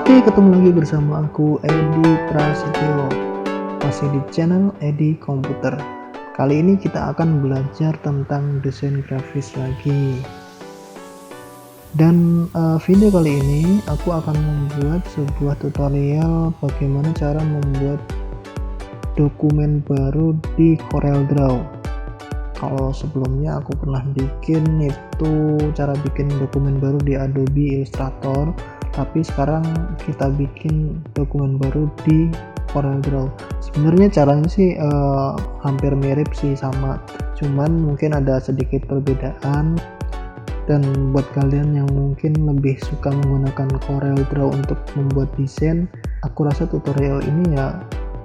Oke, ketemu lagi bersama aku Edi Prasetyo, masih di channel Edi Komputer. Kali ini kita akan belajar tentang desain grafis lagi. Dan video kali ini aku akan membuat sebuah tutorial bagaimana cara membuat dokumen baru di CorelDRAW. Kalau sebelumnya aku pernah bikin itu cara bikin dokumen baru di Adobe Illustrator, tapi sekarang kita bikin dokumen baru di CorelDRAW. Sebenarnya caranya sih hampir mirip sih, sama, cuman mungkin ada sedikit perbedaan. Dan buat kalian yang mungkin lebih suka menggunakan CorelDRAW untuk membuat desain, aku rasa tutorial ini ya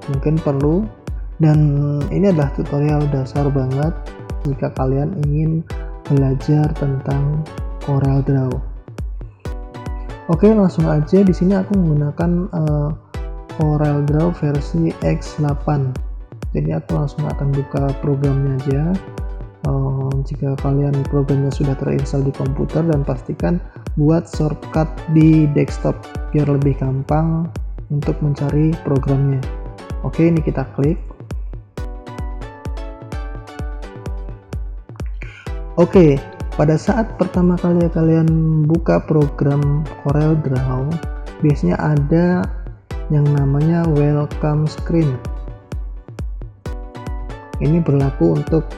mungkin perlu. Dan ini adalah tutorial dasar banget jika kalian ingin belajar tentang CorelDRAW. Oke, langsung aja. Di sini aku menggunakan CorelDRAW versi X8. Jadi aku langsung akan buka programnya aja. Jika kalian programnya sudah terinstall di komputer, dan pastikan buat shortcut di desktop biar lebih gampang untuk mencari programnya. Oke, ini kita klik. Oke, pada saat pertama kali kalian buka program CorelDRAW, biasanya ada yang namanya welcome screen. Ini berlaku untuk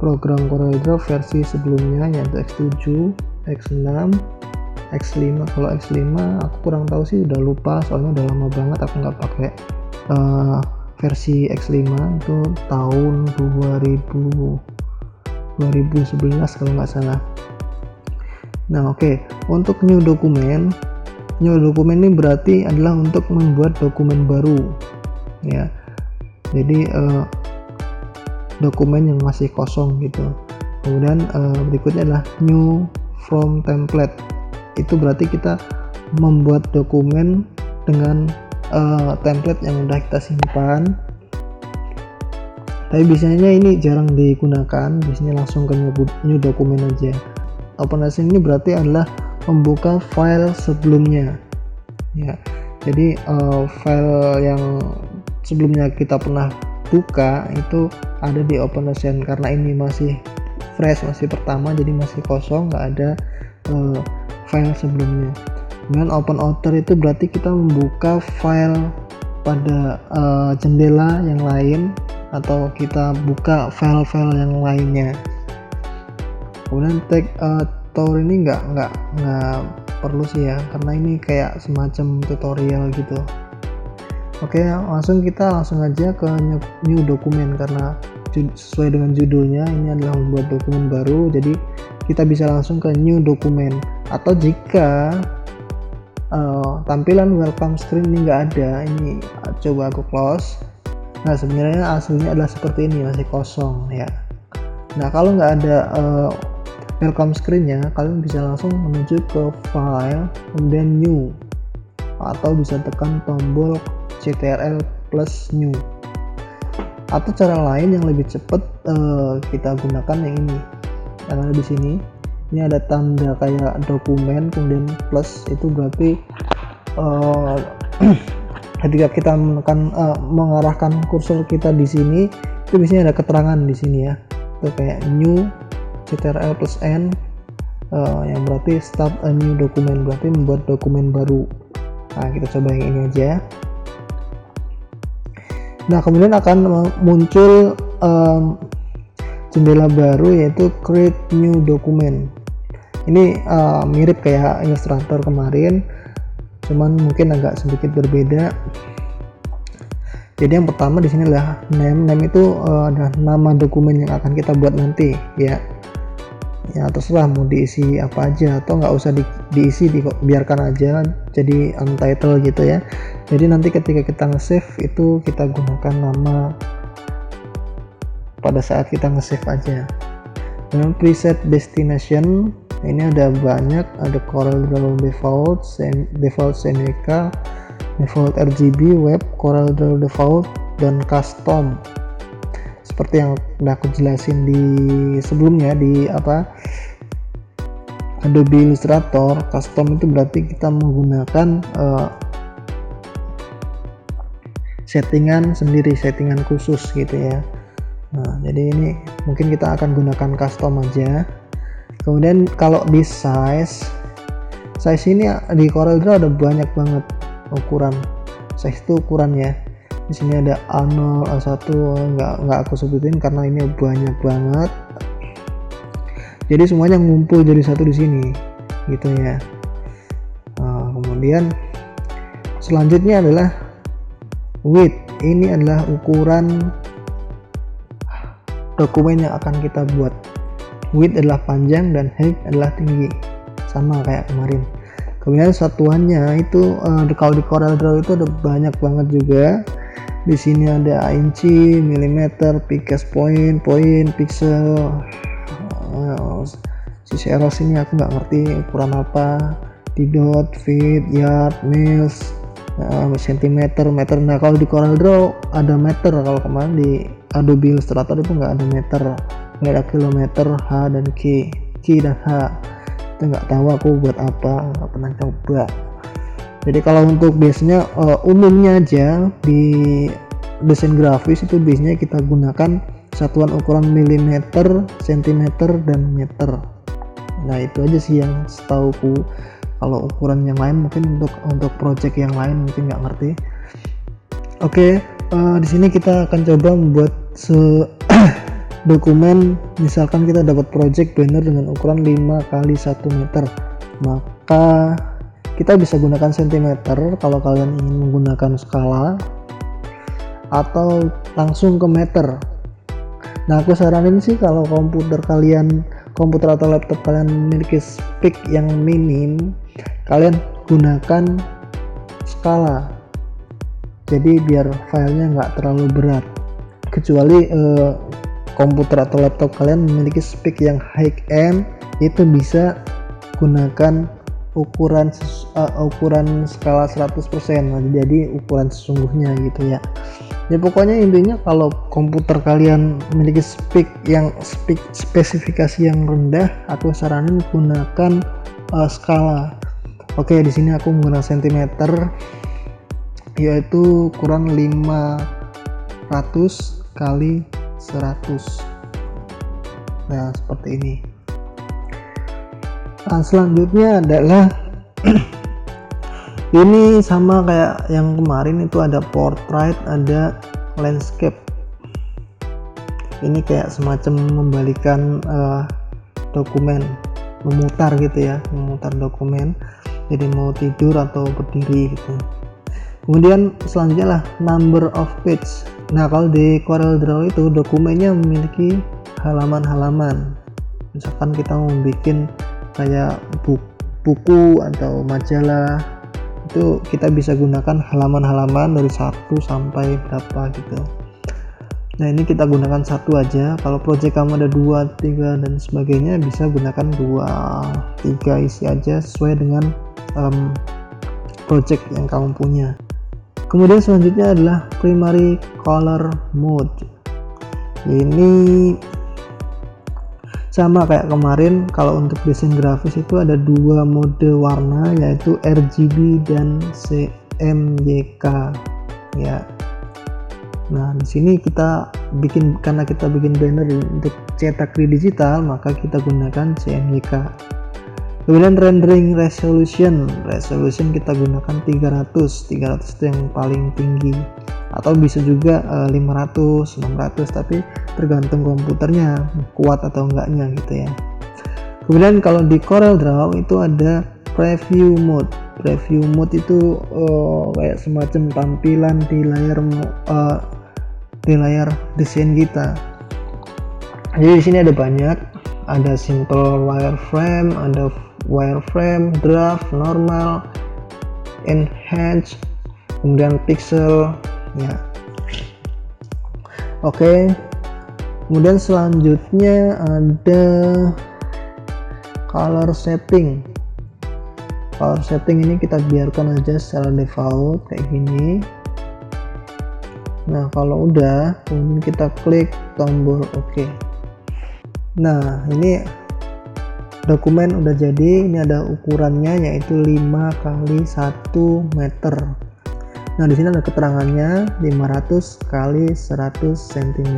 program CorelDRAW versi sebelumnya, yaitu X7, X6, X5. Kalau X5 aku kurang tahu sih, udah lupa soalnya udah lama banget aku nggak pakai versi X5, itu tahun 2011 kalau nggak salah. Nah oke, untuk new document ini berarti adalah untuk membuat dokumen baru ya. Jadi dokumen yang masih kosong gitu. Kemudian berikutnya adalah new from template. Itu berarti kita membuat dokumen dengan template yang udah kita simpan. Tapi biasanya ini jarang digunakan, biasanya langsung ke new dokumen aja. Open async ini berarti adalah membuka file sebelumnya ya. Jadi file yang sebelumnya kita pernah buka itu ada di open async, karena ini masih fresh, masih pertama, jadi masih kosong, nggak ada file sebelumnya. Dengan open outer itu berarti kita membuka file pada jendela yang lain, atau kita buka file-file yang lainnya. Kemudian tag tour ini nggak perlu sih ya, karena ini kayak semacam tutorial gitu. Oke, kita langsung aja ke new dokumen, karena sesuai dengan judulnya ini adalah membuat dokumen baru, jadi kita bisa langsung ke new dokumen. Atau jika tampilan welcome screen ini nggak ada, ini coba aku close. Nah sebenarnya aslinya adalah seperti ini, masih kosong ya. Nah kalau nggak ada welcome screen-nya, kalian bisa langsung menuju ke file, kemudian new, atau bisa tekan tombol Ctrl plus new. Atau cara lain yang lebih cepat kita gunakan yang ini, yang ada di sini. Ini ada tanda kayak dokumen kemudian plus, itu berarti ketika kita menekan mengarahkan kursor kita di sini, itu biasanya ada keterangan di sini ya, itu kayak new Ctrl plus N, yang berarti start a new document, berarti membuat dokumen baru. Nah kita coba yang ini aja. Nah kemudian akan muncul jendela baru, yaitu create new document. Ini mirip kayak Illustrator kemarin, cuman mungkin agak sedikit berbeda. Jadi yang pertama di sini adalah name itu ada nama dokumen yang akan kita buat nanti ya. Ya terserah mau diisi apa aja, atau nggak usah diisi, biarkan aja jadi untitled gitu ya. Jadi nanti ketika kita nge-save itu kita gunakan nama pada saat kita nge-save aja. Dengan preset destination ini ada banyak, ada CorelDRAW default, Seneca, default RGB, web, CorelDRAW default, dan custom. Seperti yang udah aku jelasin di sebelumnya di Adobe Illustrator custom itu berarti kita menggunakan settingan sendiri, settingan khusus gitu ya. Nah, jadi ini mungkin kita akan gunakan custom aja. Kemudian kalau di size ini di CorelDRAW ada banyak banget ukuran. Size itu ukuran ya. Di sini ada A0, A1, nggak aku sebutin karena ini banyak banget. Jadi semuanya ngumpul jadi satu di sini, gitu ya. Nah, kemudian selanjutnya adalah width. Ini adalah ukuran dokumen yang akan kita buat. Width adalah panjang dan height adalah tinggi, sama kayak kemarin. Kemudian satuannya itu kalau di CorelDRAW itu ada banyak banget juga. Di sini ada inci, milimeter, pixel point, pixel. Sisi eros ini aku nggak ngerti ukuran apa. Di dot, feet, yard, miles, sentimeter, meter. Nah kalau di CorelDRAW ada meter. Kalau kemarin di Adobe Illustrator itu nggak ada meter, nggak ada kilometer, H dan Q dan H. Itu nggak tahu aku buat apa, nggak pernah coba. Jadi kalau untuk biasanya umumnya aja di desain grafis itu biasanya kita gunakan satuan ukuran milimeter, sentimeter, dan meter. Nah itu aja sih yang setauku. Kalau ukuran yang lain mungkin untuk project yang lain mungkin nggak ngerti. Oke, di sini kita akan coba membuat dokumen. Misalkan kita dapat project banner dengan ukuran 5 kali 1 meter, maka kita bisa gunakan sentimeter kalau kalian ingin menggunakan skala, atau langsung ke meter. Nah aku saranin sih kalau komputer atau laptop kalian memiliki spek yang minim, kalian gunakan skala, jadi biar filenya nggak terlalu berat. Kecuali komputer atau laptop kalian memiliki spek yang high end, itu bisa gunakan ukuran skala 100%, jadi ukuran sesungguhnya gitu ya. Ya pokoknya intinya kalau komputer kalian memiliki spesifikasi yang rendah, aku saranin gunakan skala. Oke, di sini aku menggunakan sentimeter, yaitu ukuran 500 kali 100. Nah seperti ini. Nah selanjutnya adalah ini sama kayak yang kemarin, itu ada portrait, ada landscape. Ini kayak semacam membalikan dokumen, memutar gitu ya, memutar dokumen, jadi mau tidur atau berdiri gitu. Kemudian selanjutnya lah number of page. Nah kalau di CorelDRAW itu dokumennya memiliki halaman-halaman. Misalkan kita mau bikin kayak buku atau majalah, itu kita bisa gunakan halaman-halaman dari 1 sampai berapa gitu. Nah ini kita gunakan 1 aja. Kalau project kamu ada 2, 3 dan sebagainya, bisa gunakan 2, 3 isi aja sesuai dengan project yang kamu punya. Kemudian selanjutnya adalah primary color mode. Ini sama kayak kemarin. Kalau untuk desain grafis itu ada 2 mode warna, yaitu RGB dan CMYK ya. Nah di sini kita karena kita bikin banner untuk cetak di digital, maka kita gunakan CMYK. Kemudian rendering resolution kita gunakan 300 itu yang paling tinggi, atau bisa juga 500, 600, tapi tergantung komputernya kuat atau enggaknya gitu ya. Kemudian kalau di CorelDRAW itu ada preview mode itu kayak semacam tampilan di layar desain kita. Jadi di sini ada banyak, ada simple wireframe, ada wireframe, draft, normal, enhance, kemudian pixel ya. Oke. Kemudian selanjutnya ada color setting. Color setting ini kita biarkan aja secara default kayak gini. Nah kalau udah, kemudian kita klik tombol OK. Nah ini Dokumen udah jadi, ini ada ukurannya yaitu 5 kali 1 meter. Nah, di sini ada keterangannya 500 kali 100 cm.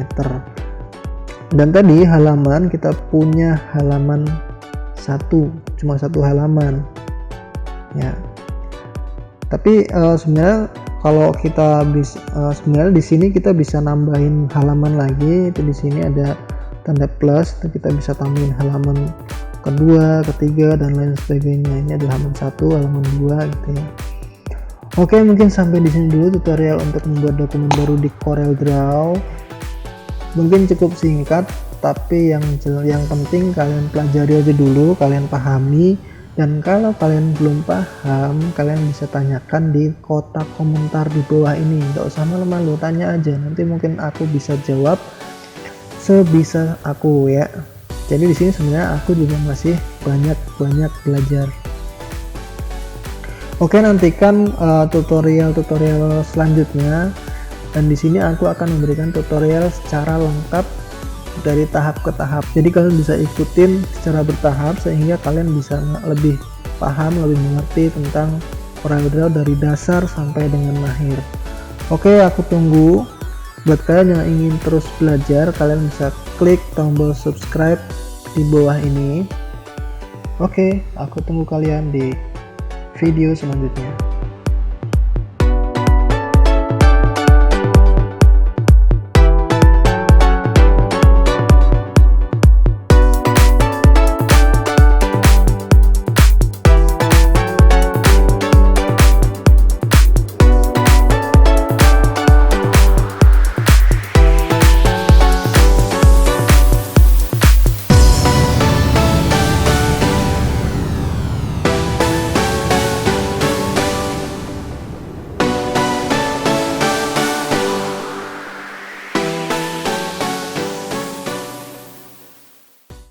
Dan tadi halaman kita punya halaman cuma satu halaman. Ya. Tapi sebenarnya kalau kita bisa sebenarnya di sini kita bisa nambahin halaman lagi. Itu di sini ada tanda plus, itu kita bisa tambahin halaman kedua, ketiga, dan lain sebagainya. Ini ada halaman 1, halaman 2 gitu ya. Oke, mungkin sampai di sini dulu tutorial untuk membuat dokumen baru di CorelDRAW. Mungkin cukup singkat, tapi yang penting kalian pelajari aja dulu, kalian pahami. Dan kalau kalian belum paham, kalian bisa tanyakan di kotak komentar di bawah ini. Nggak usah malu-malu, tanya aja. Nanti mungkin aku bisa jawab sebisa aku ya. Jadi di sini sebenarnya aku juga masih banyak belajar. Oke, nantikan tutorial selanjutnya. Dan di sini aku akan memberikan tutorial secara lengkap dari tahap ke tahap. Jadi kalian bisa ikutin secara bertahap sehingga kalian bisa lebih paham, lebih mengerti tentang CorelDRAW dari dasar sampai dengan mahir. Oke, aku tunggu. Buat kalian yang ingin terus belajar, kalian bisa klik tombol subscribe di bawah ini. Oke, aku tunggu kalian di video selanjutnya.